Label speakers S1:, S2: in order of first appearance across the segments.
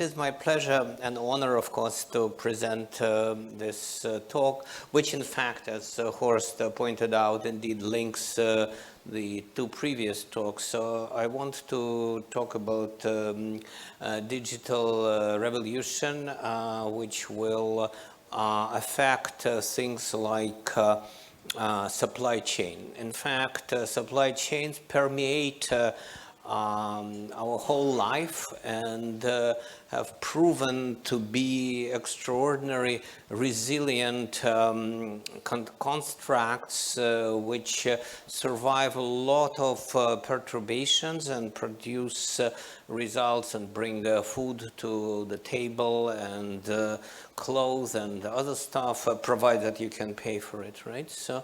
S1: is my pleasure and honor, of course, to present this talk, which in fact, as Horst pointed out, indeed links the two previous talks. So I want to talk about digital revolution, which will affect things like supply chain. In fact, supply chains permeate our whole life and have proven to be extraordinary resilient constructs which survive a lot of perturbations and produce results and bring food to the table and clothes and other stuff, provided that you can pay for it, right? So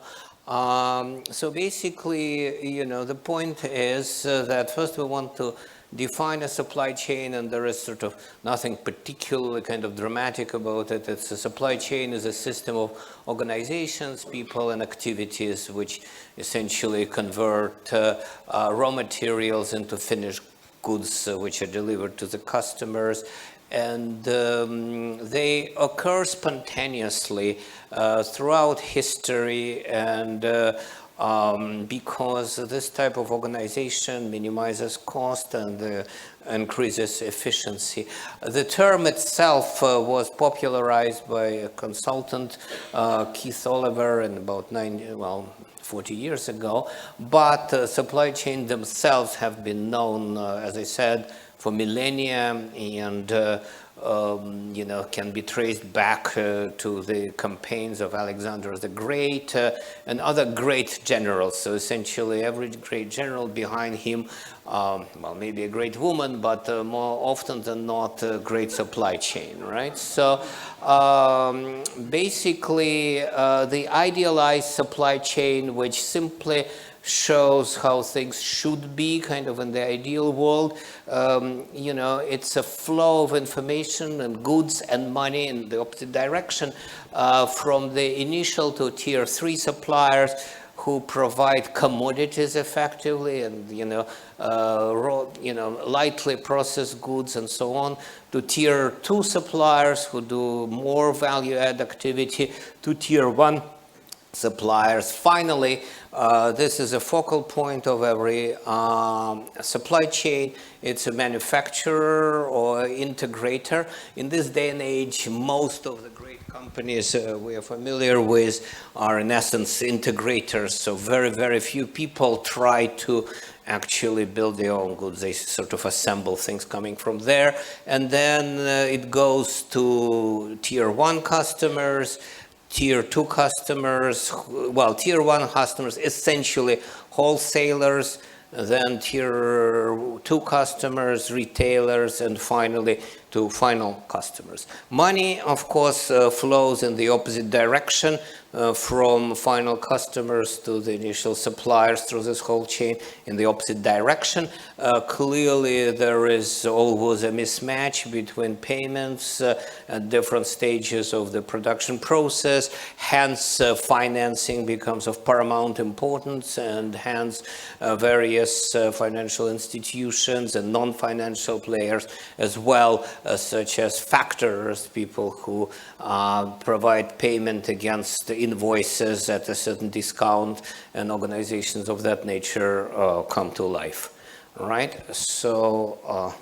S1: basically, you know, the point is that first we want to define a supply chain, and there is sort of nothing particularly kind of dramatic about it. It's a supply chain is a system of organizations, people, and activities which essentially convert raw materials into finished goods which are delivered to the customers. And they occur spontaneously throughout history, and because this type of organization minimizes cost and increases efficiency. The term itself was popularized by a consultant, Keith Oliver, in about 40 years ago, but supply chains themselves have been known, as I said, for millennia, and you know, can be traced back to the campaigns of Alexander the Great and other great generals. So essentially every great general behind him, well, maybe a great woman, but more often than not a great supply chain, right? So basically the idealized supply chain, which simply shows how things should be kind of in the ideal world. You know, it's a flow of information and goods and money in the opposite direction from the initial to tier 3 suppliers who provide commodities effectively and, you know, raw, you know, lightly processed goods and so on, to tier 2 suppliers who do more value-add activity, to tier 1 suppliers. Finally, this is a focal point of every supply chain. It's a manufacturer or integrator. In this day and age, most of the great companies we are familiar with are in essence integrators. So very, very few people try to actually build their own goods. They sort of assemble things coming from there. And then it goes to tier 1 customers, tier 2 customers, well, tier 1 customers, essentially wholesalers, then tier 2 customers, retailers, and finally to final customers. Money, of course, flows in the opposite direction from final customers to the initial suppliers through this whole chain in the opposite direction. Clearly, there is always a mismatch between payments at different stages of the production process. Hence, financing becomes of paramount importance, and hence various financial institutions and non-financial players as well, such as factors, people who provide payment against invoices at a certain discount, and organizations of that nature come to life. Right? So,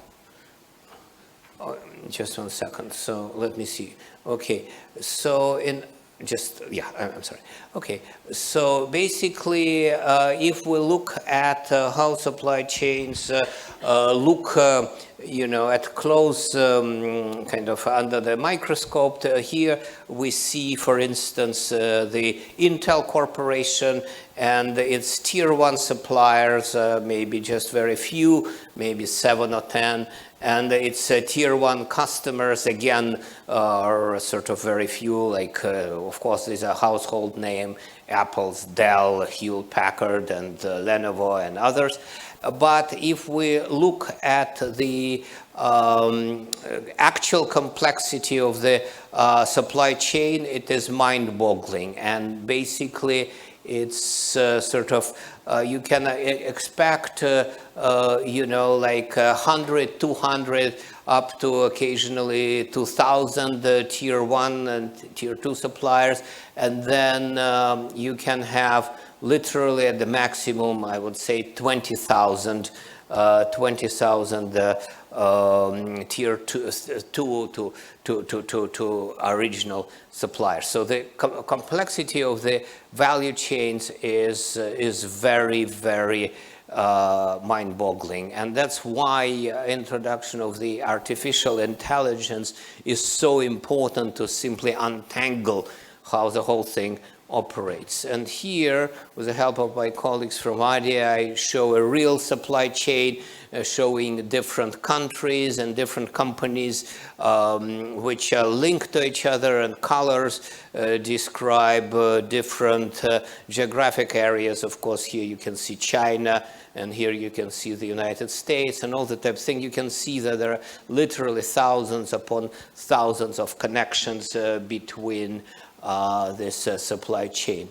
S1: just 1 second. So let me see. Okay. So I'm sorry. Okay. So basically, if we look at how supply chains look, you know, at close, kind of under the microscope, here we see, for instance, the Intel Corporation and its tier 1 suppliers, maybe just very few, maybe 7 or 10. And its tier 1 customers, again, are sort of very few, like, of course, these are household name, Apple's, Dell, Hewlett-Packard, and Lenovo, and others. But if we look at the actual complexity of the supply chain, it is mind-boggling. And basically, it's sort of, you can expect, you know, like 100, 200 up to occasionally 2,000 tier 1 and tier 2 suppliers. And then you can have literally at the maximum, I would say 20,000 tier 2 to original suppliers. So the complexity of the value chains is very, very mind-boggling, and that's why introduction of the artificial intelligence is so important to simply untangle how the whole thing operates. And here, with the help of my colleagues from ADIA, I show a real supply chain showing different countries and different companies which are linked to each other, and colors describe different geographic areas. Of course, here you can see China, and here you can see the United States and all that type of thing. You can see that there are literally thousands upon thousands of connections between this supply chain.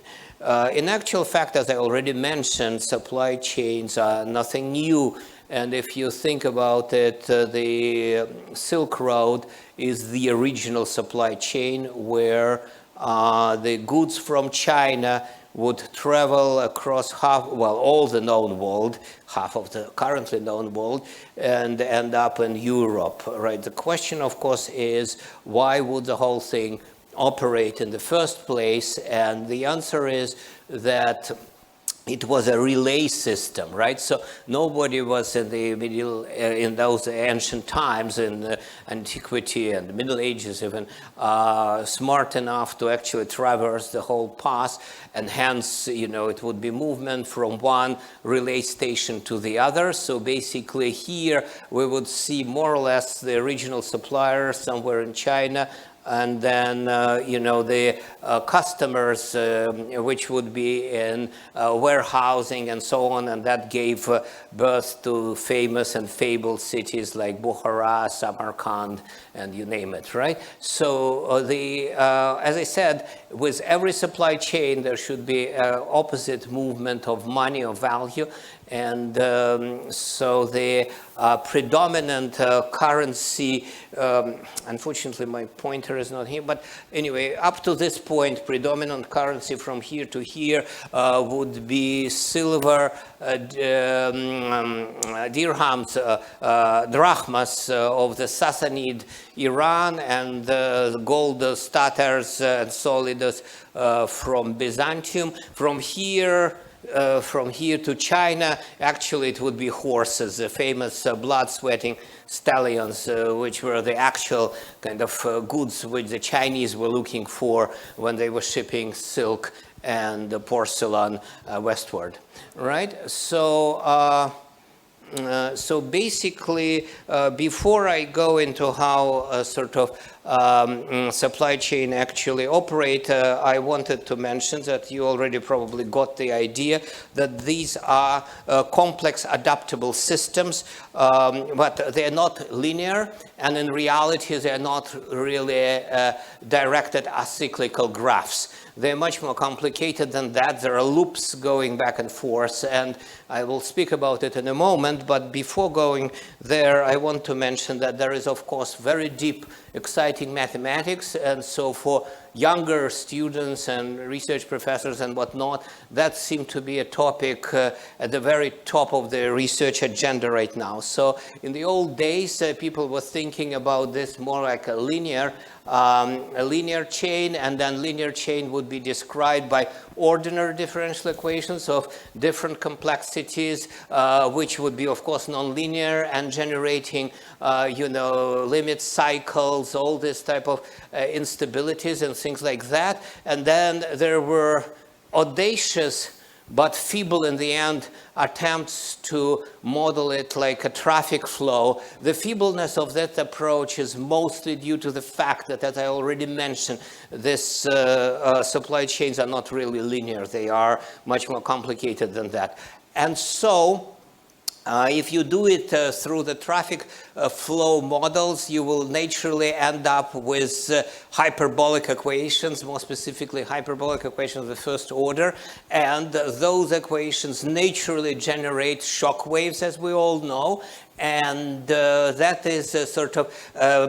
S1: In actual fact, as I already mentioned, supply chains are nothing new. And if you think about it, the Silk Road is the original supply chain where the goods from China would travel across all the known world, half of the currently known world, and end up in Europe, right? The question, of course, is why would the whole thing operate in the first place? And the answer is that it was a relay system, right? So nobody was in those ancient times, in antiquity and the Middle Ages even, smart enough to actually traverse the whole path, and hence, it would be movement from one relay station to the other. So basically here we would see more or less the original supplier somewhere in China, and then, the customers, which would be in warehousing and so on, and that gave birth to famous and fabled cities like Bukhara, Samarkand, and you name it, right? So as I said, with every supply chain, there should be opposite movement of money, of value, and so the predominant currency, unfortunately my pointer is not here, but anyway, up to this point, predominant currency from here to here would be silver, dirhams, drachmas of the Sassanid Iran, and the gold staters and solids from Byzantium. From here to China, actually it would be horses, the famous blood-sweating stallions, which were the actual kind of goods which the Chinese were looking for when they were shipping silk and porcelain westward, right? So basically, before I go into how supply chain actually operate, I wanted to mention that you already probably got the idea that these are complex adaptable systems, but they're not linear, and in reality they're not really directed acyclical graphs. They're much more complicated than that. There are loops going back and forth, and I will speak about it in a moment. But before going there, I want to mention that there is, of course, very deep, exciting mathematics. And so for younger students and research professors and whatnot, that seemed to be a topic at the very top of the research agenda right now. So in the old days, people were thinking about this more like a linear chain, and then linear chain would be described by ordinary differential equations of different complexities, which would be, of course, nonlinear and generating, limit cycles, all this type of instabilities and things like that. And then there were audacious but feeble in the end attempts to model it like a traffic flow. The feebleness of that approach is mostly due to the fact that, as I already mentioned, this supply chains are not really linear. They are much more complicated than that. And so if you do it through the traffic flow models, you will naturally end up with hyperbolic equations, more specifically hyperbolic equations of the first order. And those equations naturally generate shock waves, as we all know. and that is sort of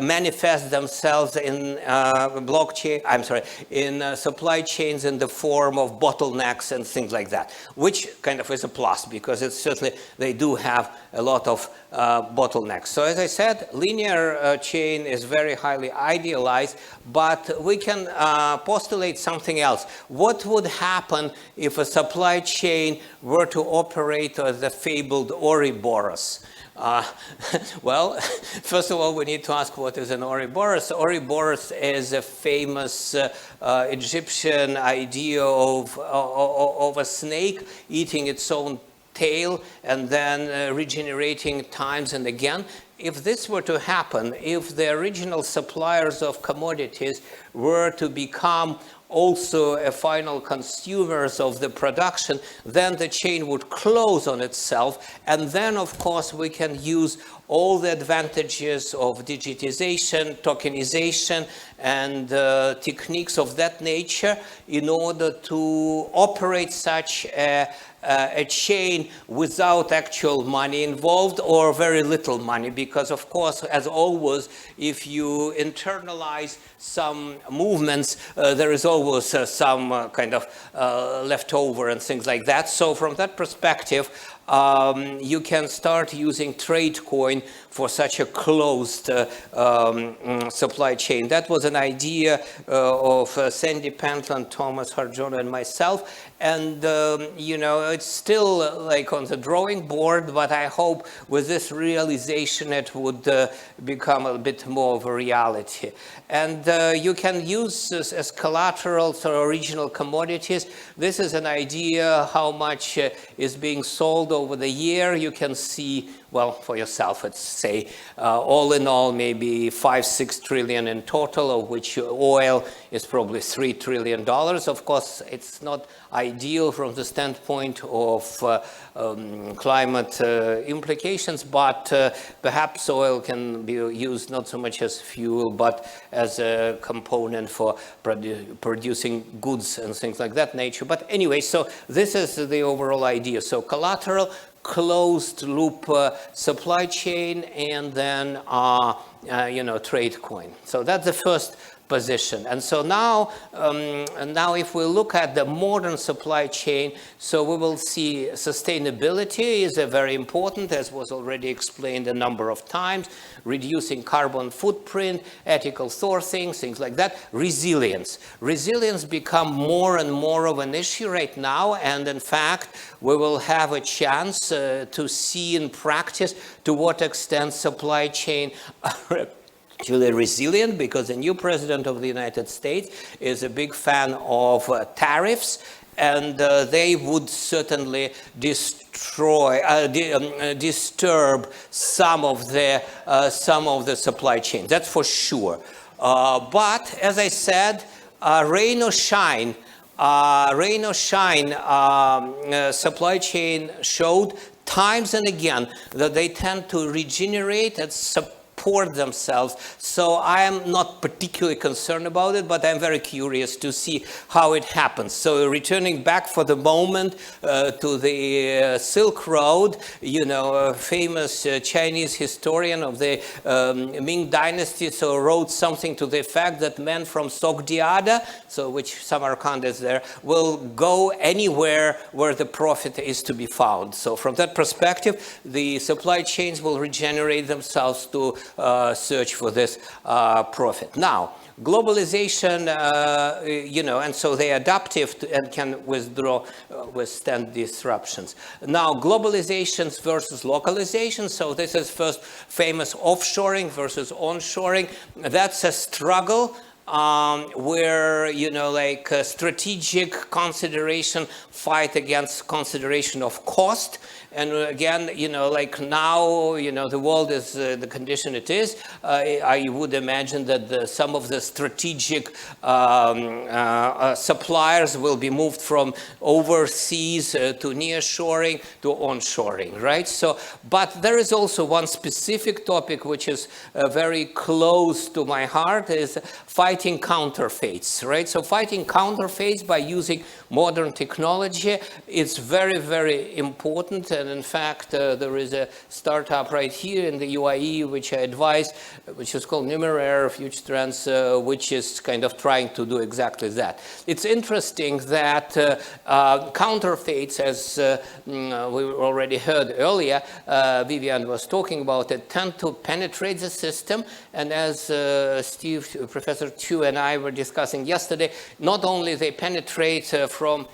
S1: manifest themselves in supply chains in the form of bottlenecks and things like that, which kind of is a plus, because it's certainly, they do have a lot of bottlenecks. So as I said, linear chain is very highly idealized, but we can postulate something else. What would happen if a supply chain were to operate as the fabled Ouroboros? Well, first of all, we need to ask what is an Ouroboros. Ouroboros is a famous Egyptian idea of a snake eating its own tail and then regenerating times and again. If this were to happen, if the original suppliers of commodities were to become also a final consumers of the production, then the chain would close on itself. And then, of course, we can use all the advantages of digitization, tokenization, and techniques of that nature in order to operate such a chain without actual money involved, or very little money, because of course, as always, if you internalize some movements, there is always some kind of leftover and things like that. So from that perspective, you can start using trade coin for such a closed supply chain. That was an idea of Sandy Pentland, Thomas Harjono, and myself. And, you know, it's still like on the drawing board, but I hope with this realization it would become a bit more of a reality. And you can use this as collaterals or original commodities. This is an idea how much is being sold over the year. You can see, well, for yourself, let's say, all in all, maybe 5-6 trillion in total, of which oil is probably $3 trillion. Of course, it's not ideal from the standpoint of climate implications, but perhaps oil can be used not so much as fuel, but as a component for producing goods and things like that nature. But anyway, so this is the overall idea. So collateral, closed loop supply chain, and then you know, trade coin. So that's the first position. And so now if we look at the modern supply chain, so we will see sustainability is a very important, as was already explained a number of times, reducing carbon footprint, ethical sourcing, things like that. Resilience. Resilience become more and more of an issue right now, and in fact, we will have a chance to see in practice to what extent supply chain are actually resilient, because the new president of the United States is a big fan of tariffs, and they would certainly disturb some of the supply chain. That's for sure. But as I said, rain or shine, supply chain showed times and again that they tend to regenerate and support themselves. So I am not particularly concerned about it, but I'm very curious to see how it happens. So returning back for the moment to the Silk Road, you know, a famous Chinese historian of the Ming Dynasty so wrote something to the effect that men from Sogdiana, so which Samarkand is there, will go anywhere where the profit is to be found. So from that perspective, the supply chains will regenerate themselves to search for this profit. Now, globalization, you know, and so they're adaptive and can withstand disruptions. Now, globalizations versus localization. So this is first famous offshoring versus onshoring. That's a struggle. Where, you know, like strategic consideration fight against consideration of cost. And again, you know, like now, you know, the world is the condition it is. I would imagine that some of the strategic suppliers will be moved from overseas to nearshoring to onshoring, right? So, but there is also one specific topic which is very close to my heart, is fighting counterfeits, right? So fighting counterfeits by using modern technology is very, very important. And in fact, there is a startup right here in the UAE, which I advise, which is called Numeraire Future Trends, which is kind of trying to do exactly that. It's interesting that counterfeits, as we already heard earlier, Vivian was talking about it, tend to penetrate the system. And as Professor Chu and I were discussing yesterday, not only they penetrate from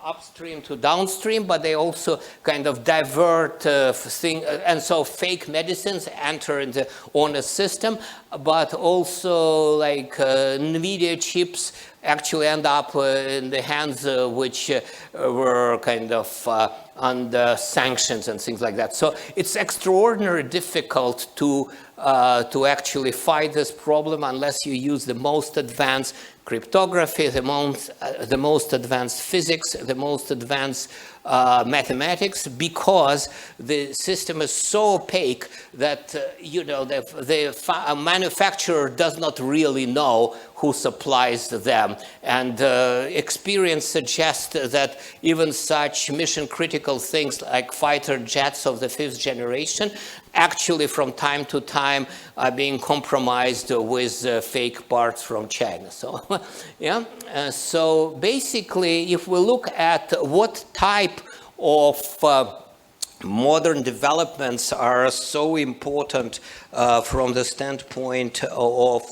S1: upstream to downstream, but they also kind of divert things, and so fake medicines enter in the honest system, but also like NVIDIA chips actually end up in the hands which were kind of under sanctions and things like that. So it's extraordinarily difficult to actually fight this problem unless you use the most advanced cryptography, the most advanced physics, the most advanced mathematics, because the system is so opaque that the manufacturer does not really know who supplies them. And experience suggests that even such mission-critical things like fighter jets of the 5th generation actually from time to time are being compromised with fake parts from China. So, yeah. So basically, if we look at what type of modern developments are so important from the standpoint of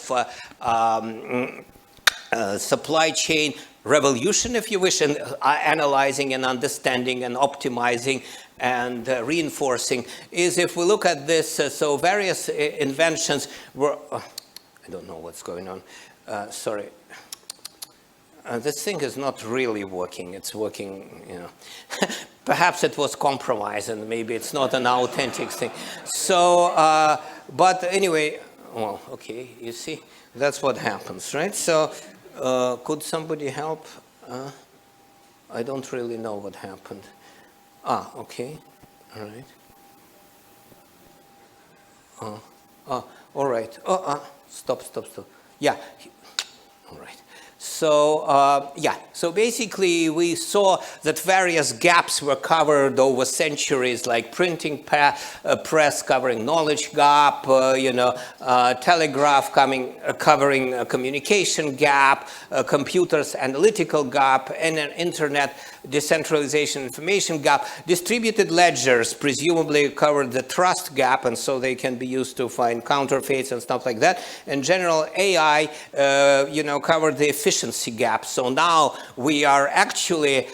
S1: supply chain revolution, if you wish, and analyzing and understanding and optimizing and reinforcing, is if we look at this, so various inventions were, I don't know what's going on, sorry. This thing is not really working. It's working, Perhaps it was compromised and maybe it's not an authentic thing. So, but anyway, well, okay, you see, that's what happens, right? So, could somebody help? I don't really know what happened. Okay, all right. All right. Stop. Yeah, all right. So, so basically we saw that various gaps were covered over centuries, like printing press covering knowledge gap, telegraph covering a communication gap, computers analytical gap, and an internet decentralization information gap. Distributed ledgers presumably covered the trust gap, and so they can be used to find counterfeits and stuff like that. In general, AI, covered the efficiency gap. So now we are actually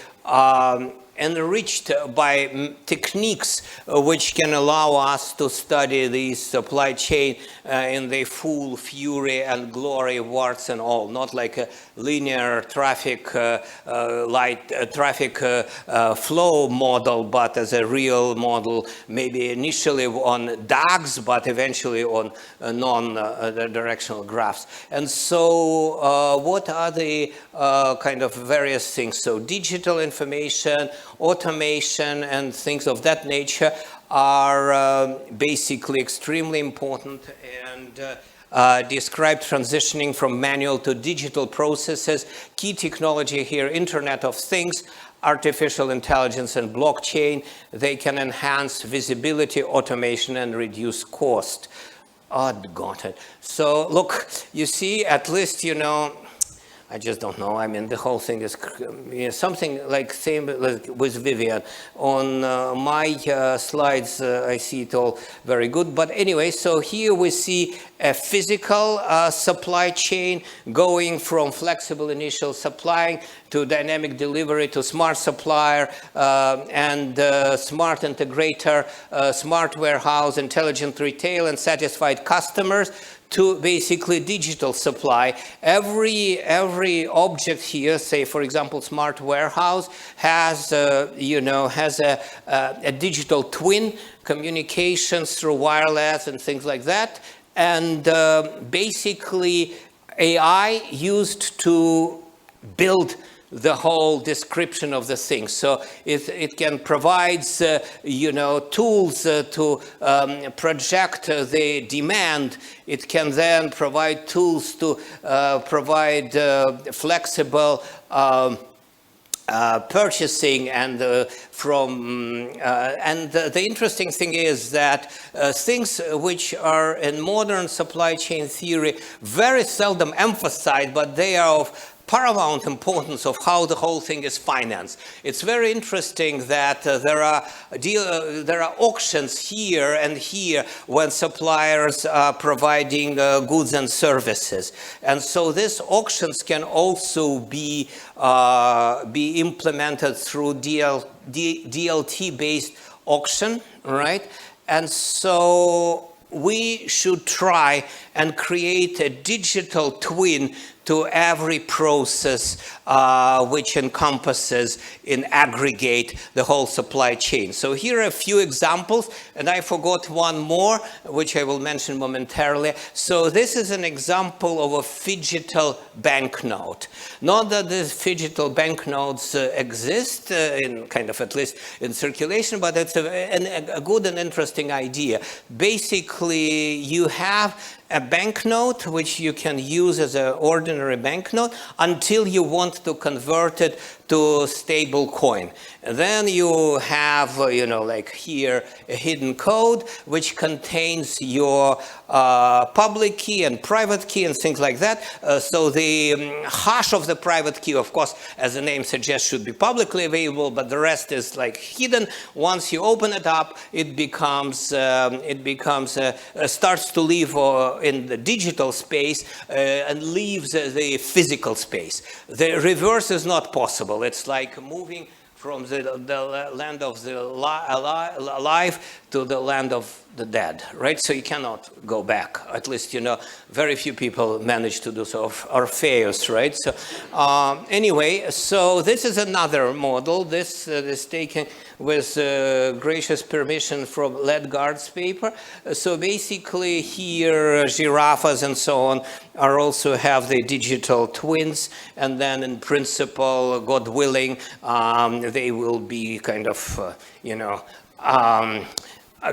S1: enriched by techniques which can allow us to study the supply chain in the full fury and glory, warts and all, not like a linear traffic flow model, but as a real model, maybe initially on DAGs, but eventually on non-directional graphs. And so what are the kind of various things? So digital information, automation, and things of that nature are basically extremely important and describe transitioning from manual to digital processes. Key technology here, Internet of Things, artificial intelligence and blockchain. They can enhance visibility, automation, and reduce cost. Got it. So look, you see, at least, I just don't know. I mean, the whole thing is something like same with Vivian. On my slides, I see it all very good. But anyway, so here we see a physical supply chain going from flexible initial supplying to dynamic delivery to smart supplier and smart integrator, smart warehouse, intelligent retail, and satisfied customers, to basically digital supply. Every object here, say for example, smart warehouse, has a digital twin, communications through wireless and things like that, and basically AI used to build the whole description of the thing. So it can provide, tools to project the demand. It can then provide tools to provide flexible purchasing and the interesting thing is that things which are in modern supply chain theory very seldom emphasized, but they are of paramount importance of how the whole thing is financed. It's very interesting that there are auctions here and here when suppliers are providing goods and services, and so these auctions can also be implemented through DLT-based auction, right? And so we should try and create a digital twin to every process which encompasses in aggregate the whole supply chain. So here are a few examples, and I forgot one more, which I will mention momentarily. So this is an example of a phygital banknote. Not that these phygital banknotes exist in kind of at least in circulation, but it's a good and interesting idea. Basically, you have a banknote which you can use as an ordinary banknote until you want to convert it to stable coin. And then you have, like here, a hidden code which contains your public key and private key and things like that. So the hash of the private key, of course, as the name suggests, should be publicly available, but the rest is like hidden. Once you open it up, it starts to live in the digital space and leaves the physical space. The reverse is not possible. It's like moving from the land of the alive to the land of the dead, right? So you cannot go back. At least, very few people manage to do so, Orpheus, right? So anyway, so this is another model. This is taken with gracious permission from Ledgard's paper. So basically here, giraffes and so on are also have the digital twins, and then in principle, God willing, they will be kind of,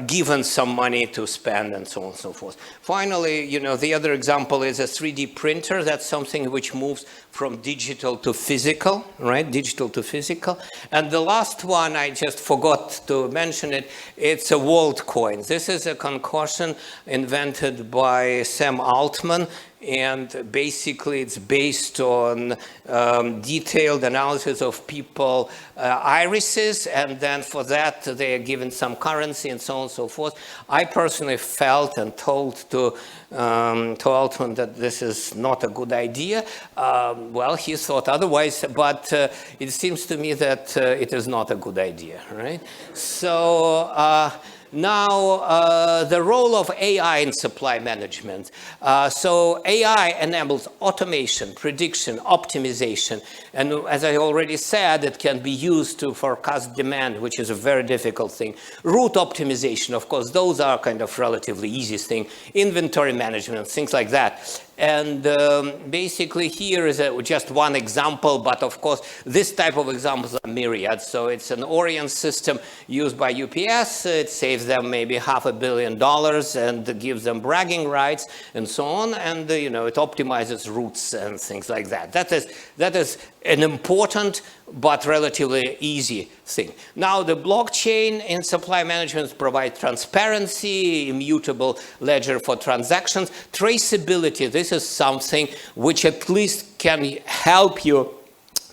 S1: given some money to spend and so on and so forth. Finally, the other example is a 3D printer. That's something which moves from digital to physical, right? Digital to physical. And the last one, I just forgot to mention it, it's a Walt coin. This is a concoction invented by Sam Altman, and basically it's based on detailed analysis of people irises, and then for that they are given some currency and so on and so forth. I personally felt and told to Altman that this is not a good idea. Well, he thought otherwise, but it seems to me that it is not a good idea, right? So now, the role of AI in supply management. So AI enables automation, prediction, optimization. And as I already said, it can be used to forecast demand, which is a very difficult thing. Route optimization, of course, those are kind of relatively easy thing. Inventory management, things like that. And basically here is just one example, but of course this type of examples are myriad. So it's an Orient system used by UPS. It saves them maybe $500 million and gives them bragging rights and so on. And it optimizes routes and things like that. That is an important but relatively easy thing. Now, the blockchain in supply management provides transparency, immutable ledger for transactions, traceability. This is something which at least can help you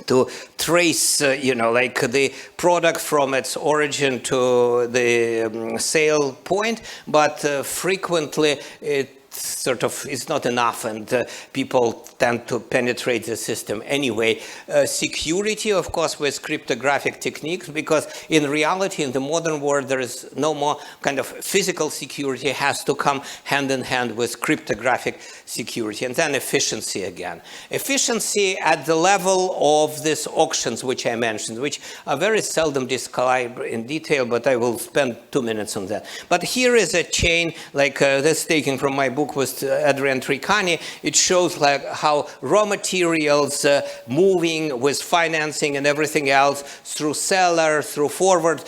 S1: to trace, like the product from its origin to the sale point, but frequently it's not enough, and people tend to penetrate the system anyway. Security, of course, with cryptographic techniques, because in reality, in the modern world, there is no more kind of physical security. It has to come hand in hand with cryptographic security. And then efficiency again. Efficiency at the level of these auctions, which I mentioned, which are very seldom described in detail, but I will spend 2 minutes on that. But here is a chain, like this taken from my book, book with Adrian Tricani, it shows like how raw materials moving with financing and everything else through seller, through forward,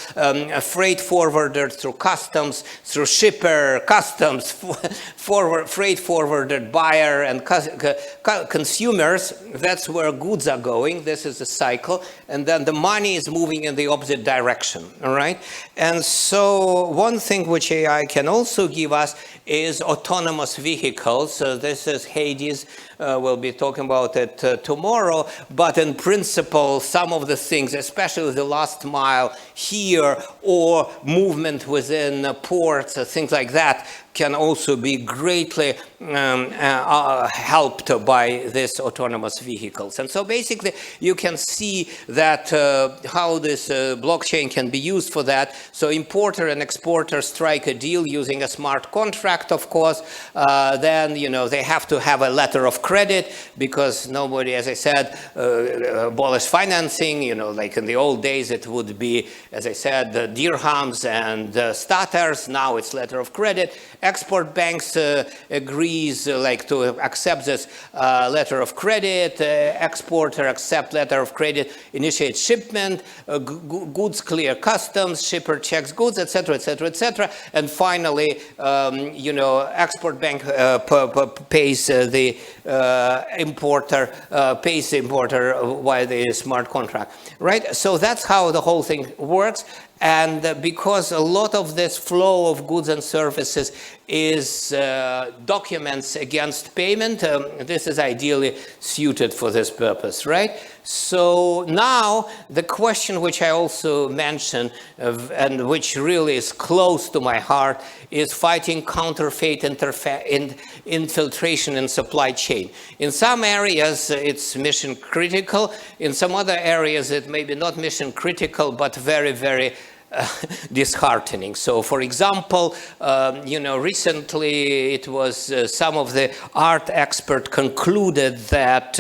S1: freight forwarder, through customs, through shipper, customs, freight forwarder, buyer, and consumers. That's where goods are going. This is the cycle. And then the money is moving in the opposite direction, all right? And so one thing which AI can also give us is autonomous vehicles. So this is Hades. We'll be talking about it tomorrow. But in principle, some of the things, especially the last mile here or movement within ports, things like that, can also be greatly helped by these autonomous vehicles. And so basically, you can see that how this blockchain can be used for that. So importer and exporter strike a deal using a smart contract, of course. Then, they have to have a letter of credit because nobody, as I said, abolished financing. Like in the old days, it would be, as I said, the dirhams and staters. Now it's letter of credit. Export banks agrees to accept this letter of credit. Exporter accept letter of credit, initiate shipment. Goods clear customs. Shipper checks goods, etc., etc., etc. And finally, export bank pays the importer via the smart contract, right? So that's how the whole thing works. And because a lot of this flow of goods and services is documents against payment, this is ideally suited for this purpose, right? So now the question which I also mentioned and which really is close to my heart is fighting counterfeit infiltration in supply chain. In some areas it's mission critical. In some other areas it may be not mission critical, but very, very disheartening. So, for example, recently it was some of the art experts concluded that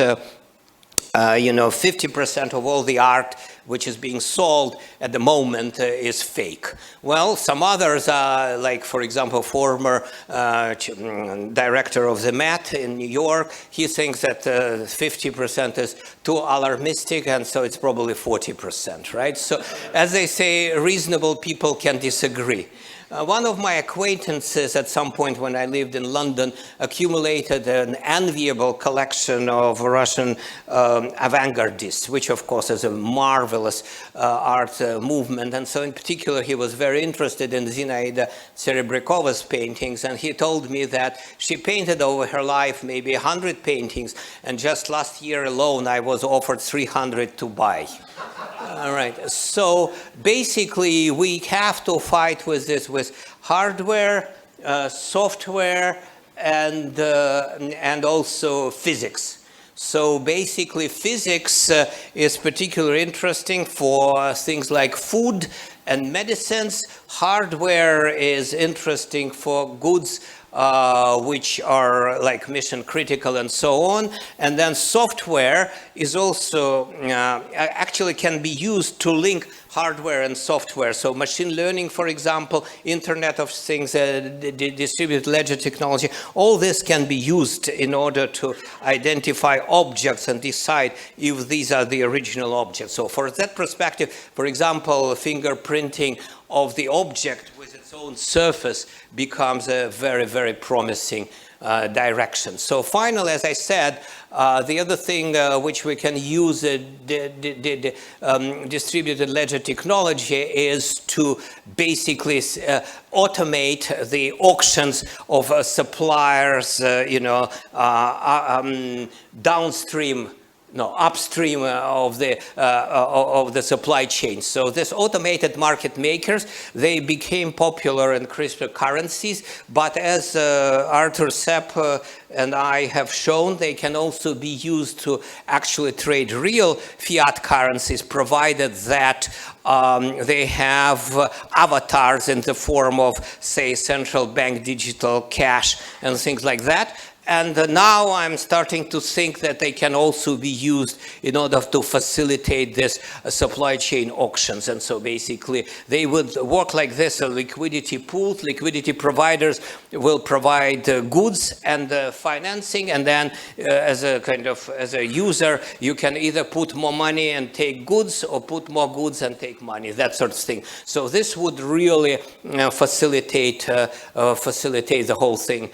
S1: 50% of all the art which is being sold at the moment is fake. Well, some others are, like, for example, former director of the Met in New York, he thinks that 50% is too alarmistic, and so it's probably 40%, right? So, as they say, reasonable people can disagree. One of my acquaintances at some point when I lived in London accumulated an enviable collection of Russian avant-gardists, which of course is a marvelous art movement. And so in particular, he was very interested in Zinaida Serebryakova's paintings. And he told me that she painted over her life maybe 100 paintings. And just last year alone, I was offered 300 to buy. All right, so basically we have to fight with this with hardware, software, and also physics. So basically physics is particularly interesting for things like food and medicines. Hardware is interesting for goods which are like mission critical and so on. And then software is also actually can be used to link hardware and software. So machine learning, for example, Internet of Things, distributed ledger technology, all this can be used in order to identify objects and decide if these are the original objects. So for that perspective, for example, fingerprinting of the object with its own surface becomes a very, very promising direction. So finally, as I said, the other thing which we can use distributed ledger technology is to basically automate the auctions of suppliers, upstream of the supply chain. So this automated market makers, they became popular in cryptocurrencies, but as Arthur Sepp and I have shown, they can also be used to actually trade real fiat currencies, provided that they have avatars in the form of, say, central bank digital cash and things like that. And now I'm starting to think that they can also be used in order to facilitate this supply chain auctions. And so basically they would work like this: a liquidity pool. Liquidity providers will provide goods and financing, and then as a user, you can either put more money and take goods, or put more goods and take money, that sort of thing. So this would really facilitate the whole thing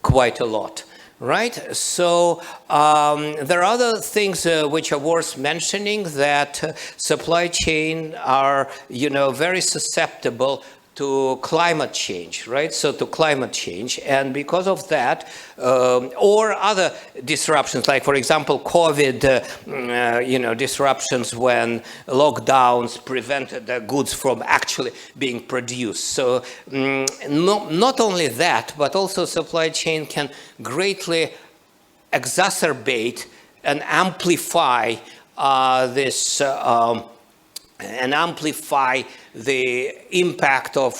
S1: quite a lot, right? So there are other things which are worth mentioning, that supply chain are, very susceptible to climate change, right? So to climate change, and because of that, or other disruptions, like for example, COVID, disruptions when lockdowns prevented the goods from actually being produced. So not only that, but also supply chain can greatly exacerbate and amplify the impact of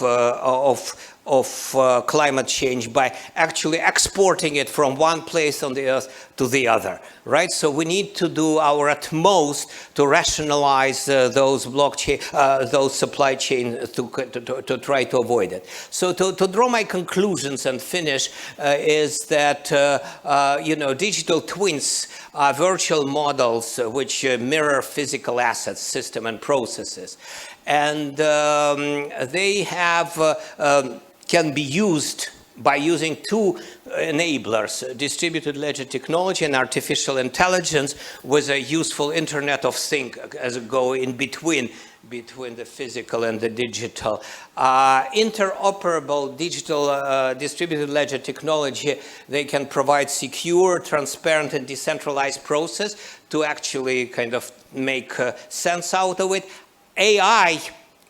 S1: climate change by actually exporting it from one place on the earth to the other, right? So we need to do our utmost to rationalize those supply chains to try to avoid it. So to draw my conclusions and finish is that digital twins are virtual models which mirror physical assets, system, and processes, and they can be used by using two enablers: distributed ledger technology and artificial intelligence, with a useful Internet of Things as a go in between the physical and the digital. Interoperable digital distributed ledger technology, they can provide secure, transparent, and decentralized process to actually kind of make sense out of it. AI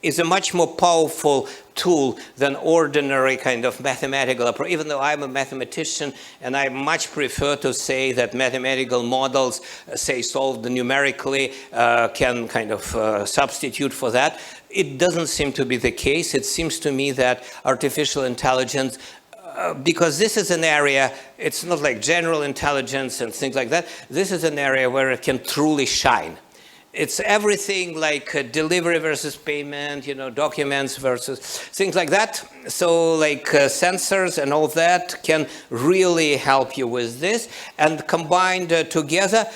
S1: is a much more powerful tool than ordinary kind of mathematical approach. Even though I'm a mathematician, and I much prefer to say that mathematical models, say solved numerically, can kind of substitute for that. It doesn't seem to be the case. It seems to me that artificial intelligence, because this is an area, it's not like general intelligence and things like that. This is an area where it can truly shine. It's everything like delivery versus payment, documents versus things like that. So like sensors and all that can really help you with this. And combined together,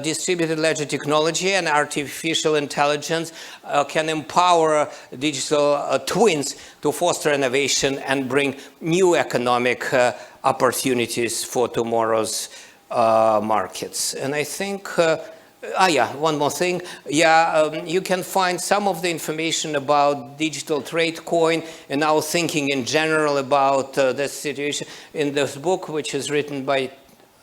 S1: distributed ledger technology and artificial intelligence can empower digital twins to foster innovation and bring new economic opportunities for tomorrow's markets. And I think one more thing. You can find some of the information about digital trade coin and our thinking in general about this situation in this book, which is written by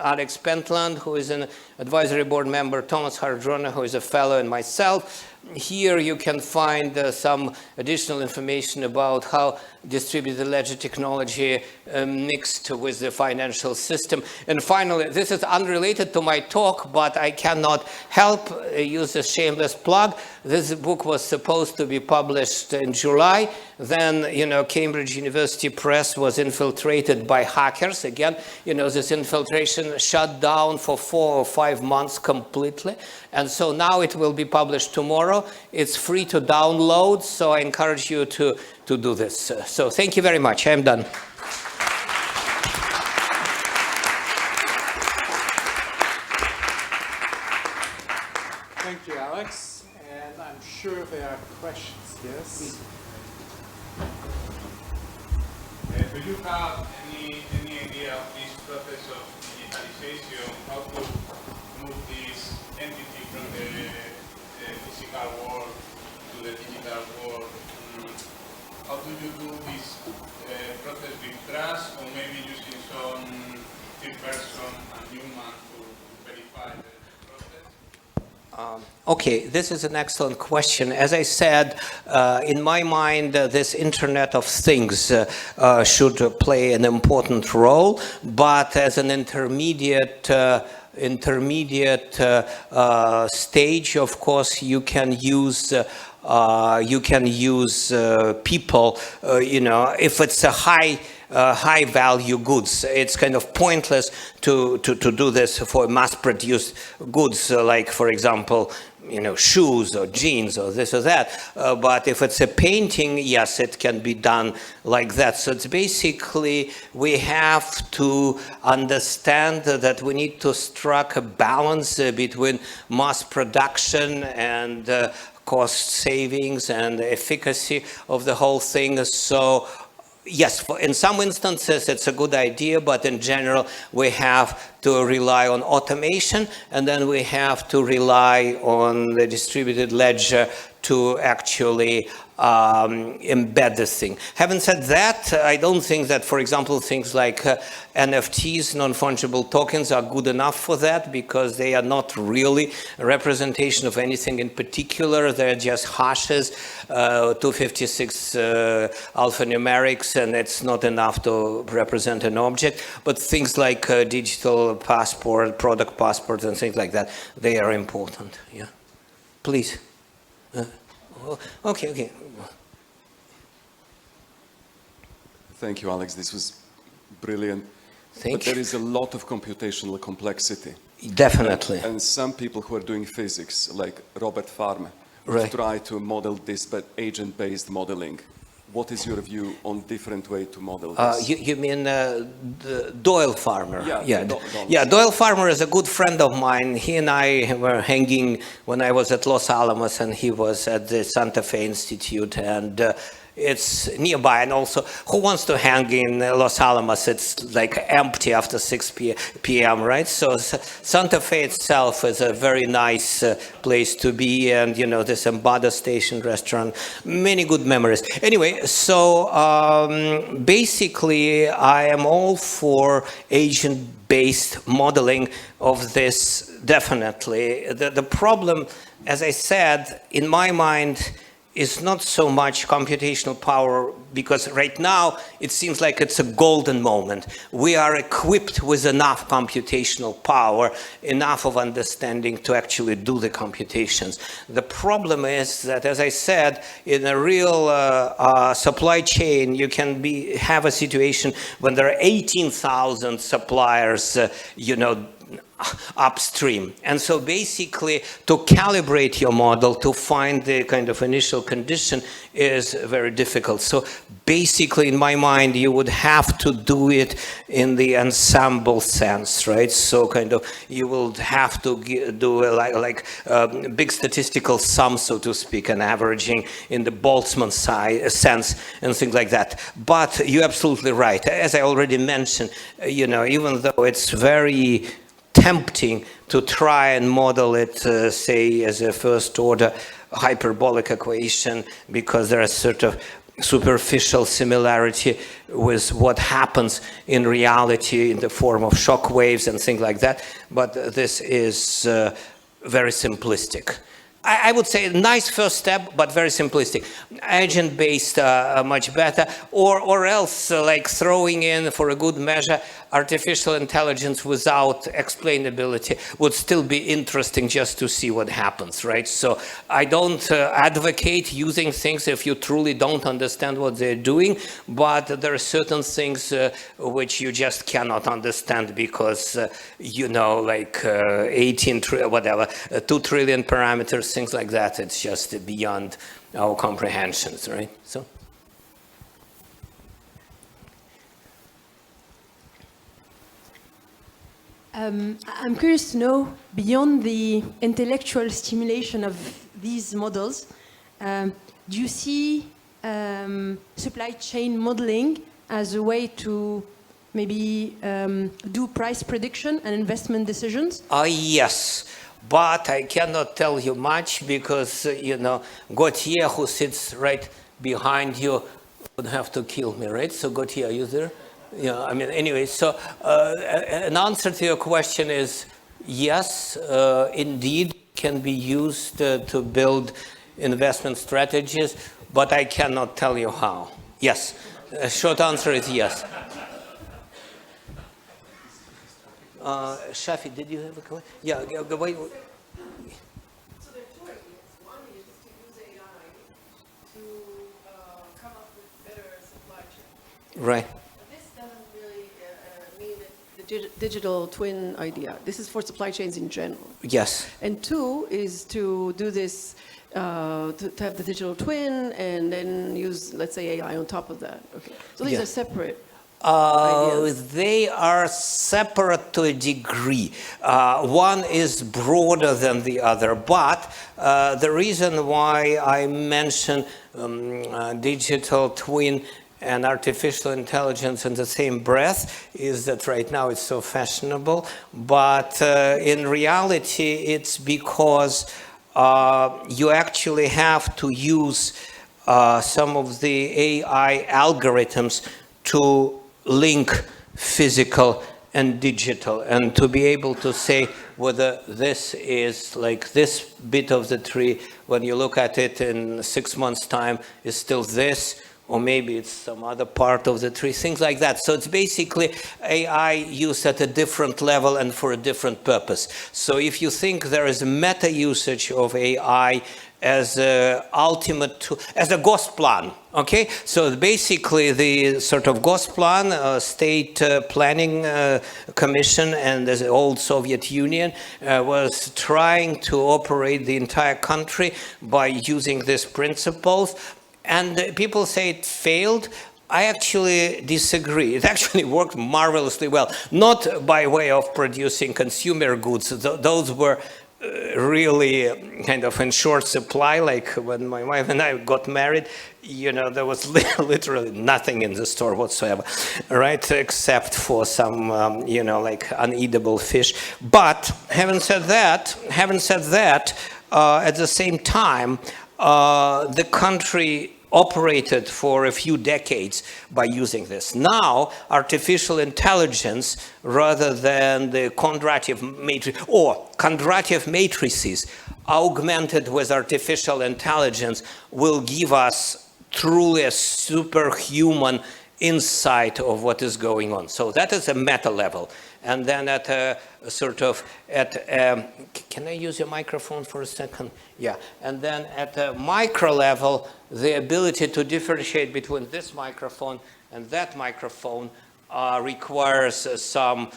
S1: Alex Pentland, who is an advisory board member, Thomas Hardrona, who is a fellow, and myself. Here you can find some additional information about how distributed ledger technology mixed with the financial system. And finally, this is unrelated to my talk, but I cannot help use a shameless plug. This book was supposed to be published in July. Then, Cambridge University Press was infiltrated by hackers. Again, this infiltration shut down for 4 or 5 months completely. And so now it will be published tomorrow. It's free to download, so I encourage you to do this. So thank you very much. I'm done.
S2: Thank you, Alex. And I'm sure there are questions. Yes?
S3: Do you have any idea of this process of digitalization, how to move this entity from the physical world to the digital world? How do you do this process with trust, or maybe using some third person and human to verify the process?
S1: Okay, this is an excellent question. As I said, in my mind, this Internet of Things should play an important role, but as an intermediate stage, of course, you can use people. If it's a high high-value goods. It's kind of pointless to do this for mass-produced goods, like, for example, shoes or jeans or this or that. But if it's a painting, yes, it can be done like that. So it's basically, we have to understand that we need to strike a balance between mass production and cost savings and the efficacy of the whole thing. So yes, in some instances it's a good idea, but in general we have to rely on automation, and then we have to rely on the distributed ledger to actually embed this thing. Having said that, I don't think that, for example, things like NFTs, non-fungible tokens, are good enough for that, because they are not really a representation of anything in particular. They're just hashes, 256 alphanumerics, and it's not enough to represent an object. But things like digital passport, product passport, and things like that, they are important. Yeah, please. Okay.
S4: Thank you, Alex. This was brilliant.
S1: Thank
S4: but
S1: you.
S4: there is a lot of computational complexity.
S1: Definitely.
S4: And some people who are doing physics, like Robert Farmer,
S1: Right.
S4: try to model this by agent-based modeling. What is your view on different way to model this?
S1: You mean the Doyle Farmer?
S4: Yeah.
S1: Doyle Farmer is a good friend of mine. He and I were hanging when I was at Los Alamos, and he was at the Santa Fe Institute, and it's nearby. And also, who wants to hang in Los Alamos? It's like empty after 6 p.m., right? So Santa Fe itself is a very nice place to be, and this Embada Station restaurant, many good memories. Anyway, so basically I am all for agent-based modeling of this, definitely. The problem, as I said, in my mind, is not so much computational power, because right now it seems like it's a golden moment. We are equipped with enough computational power, enough of understanding to actually do the computations. The problem is that, as I said, in a real supply chain, you can have a situation when there are 18,000 suppliers, upstream. And so basically, to calibrate your model, to find the kind of initial condition, is very difficult. So basically, in my mind, you would have to do it in the ensemble sense, right? So kind of, you will have to do like big statistical sum, so to speak, and averaging in the Boltzmann sense and things like that. But you're absolutely right. As I already mentioned, even though it's very tempting to try and model it, say, as a first-order hyperbolic equation, because there is sort of superficial similarity with what happens in reality in the form of shock waves and things like that. But this is very simplistic. I would say a nice first step, but very simplistic. Agent-based, much better, or else like throwing in, for a good measure, artificial intelligence without explainability would still be interesting, just to see what happens, right? So I don't advocate using things if you truly don't understand what they're doing, but there are certain things which you just cannot understand, because, like 2 trillion parameters, things like that, it's just beyond our comprehensions, right? So.
S5: I'm curious to know, beyond the intellectual stimulation of these models, do you see supply chain modeling as a way to maybe do price prediction and investment decisions?
S1: Yes, but I cannot tell you much, because, Gautier, who sits right behind you, would have to kill me, right? So Gautier, are you there? Yeah, anyway, so an answer to your question is yes, indeed, can be used to build investment strategies, but I cannot tell you how. Yes, short answer is yes. Shafi, did you have a comment? Yeah, wait.
S6: So there are two ideas. One is to use AI to come up with better supply chain.
S1: Right.
S6: This digital twin idea. This is for supply chains in general.
S1: Yes.
S6: And two is to do this, to have the digital twin and then use, let's say, AI on top of that. Okay. So these
S1: Yeah.
S6: are separate. Ideas.
S1: They are separate to a degree. One is broader than the other, but the reason why I mention digital twin and artificial intelligence in the same breath is that right now it's so fashionable, but in reality it's because you actually have to use some of the AI algorithms to link physical and digital, and to be able to say whether this is like this bit of the tree, when you look at it in 6 months' time, is still this, or maybe it's some other part of the tree, things like that. So it's basically AI used at a different level and for a different purpose. So if you think there is meta usage of AI as a ultimate tool, as a Gosplan, okay? So basically the sort of Gosplan, state planning commission, and the old Soviet Union was trying to operate the entire country by using these principles. And people say it failed. I actually disagree. It actually worked marvelously well, not by way of producing consumer goods. Those were really kind of in short supply. Like when my wife and I got married, you know, there was literally nothing in the store whatsoever, right? Except for some, you know, like uneatable fish. But having said that, at the same time, the country operated for a few decades by using this. Now, artificial intelligence, rather than the Kondratiev matrix, or Kondratiev matrices augmented with artificial intelligence, will give us truly a superhuman insight of what is going on. So that is a meta level. And then at a sort of, can I use your microphone for a second? Yeah, and then at a micro level, the ability to differentiate between this microphone and that microphone requires some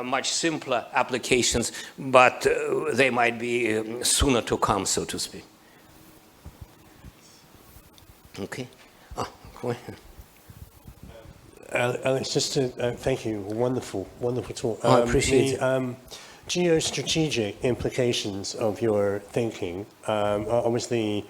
S1: much simpler applications, but they might be sooner to come, so to speak. Okay. Go ahead.
S7: Alex, just to thank you. Wonderful talk.
S1: I appreciate it.
S7: Geostrategic implications of your thinking. Obviously,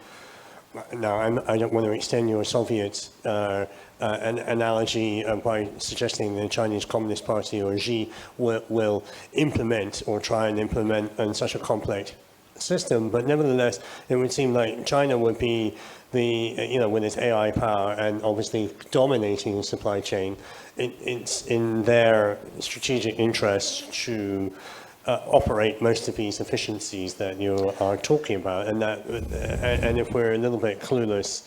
S7: now I don't want to extend your Soviet an analogy by suggesting the Chinese Communist Party or Xi will implement or try and implement in such a complex system, but nevertheless, it would seem like China would be with its AI power and obviously dominating the supply chain, it's in their strategic interest to operate most of these efficiencies that you are talking about, and if we're a little bit clueless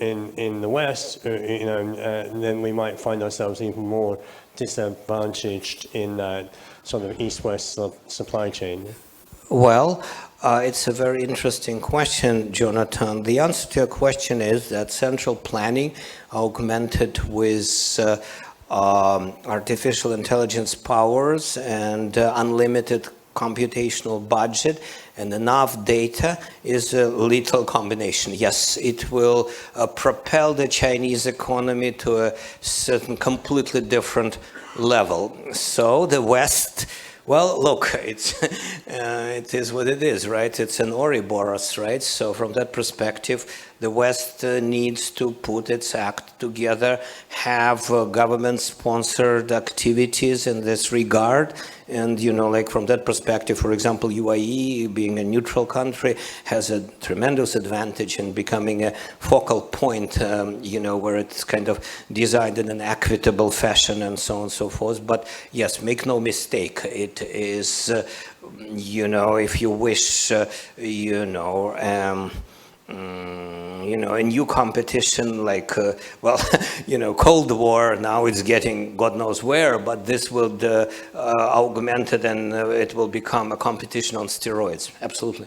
S7: in the West, then we might find ourselves even more disadvantaged in that sort of East-West supply chain.
S1: Well, it's a very interesting question, Jonathan. The answer to your question is that central planning augmented with artificial intelligence powers and unlimited computational budget and enough data is a lethal combination. Yes, it will propel the Chinese economy to a certain completely different level. So the West, well, look, it is what it is, right? It's an Ouroboros, right? So from that perspective, the West needs to put its act together, have government-sponsored activities in this regard. And, like from that perspective, for example, UAE, being a neutral country, has a tremendous advantage in becoming a focal point, where it's kind of designed in an equitable fashion and so on and so forth. But yes, make no mistake, it is, if you wish, a new competition like, Cold War, now it's getting God knows where, but this will augment it and it will become a competition on steroids. Absolutely.